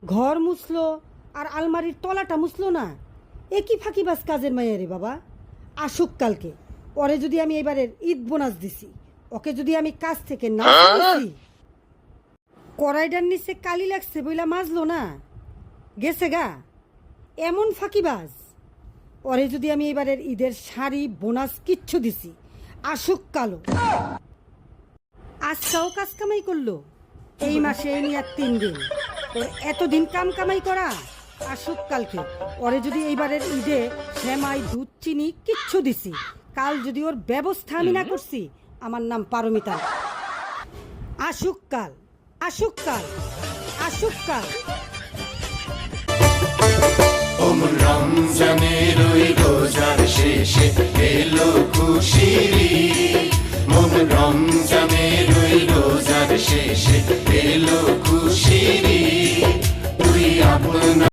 ঘর মুছলো আর আলমারির তলাটা মুছলো না। একই ফাঁকিবাজ কাজের মাইয়া রে বাবা। আসুক কালকে, ওরে যদি আমি এবারের ঈদ বোনাস দিছি, ওকে যদি আমি কাজ থেকে না দিছি, কড়াইটার নিচে কালি লাগছে বইলা মাজলো না, গেছে গা। এমন ফাঁকিবাজ ওরে যদি আমি এবারের ঈদের শাড়ি বোনাস কিচ্ছু দিছি, আসুক কালো। আজকাও কাজ কামাই করলো, এই মাসে এই নিয়ে 3 দিন। ওর এতদিন কাম কামাই করা, আসুক কালকে। ওরে যদি এইবারের ঈদে সেমাই দুধ চিনি কিচ্ছু দিছি, কাল যদি ওর ব্যবস্থা আমি না করছি, আমার নাম পারমিতা। আসুক কাল, আসুক কাল, আসুক কাল। রমজানের ওই রোজার শেষে এলো খুশির ঈদ। রমজানের ওই রোজার শেষে এলো খুশির ঈদ। তুই আপনা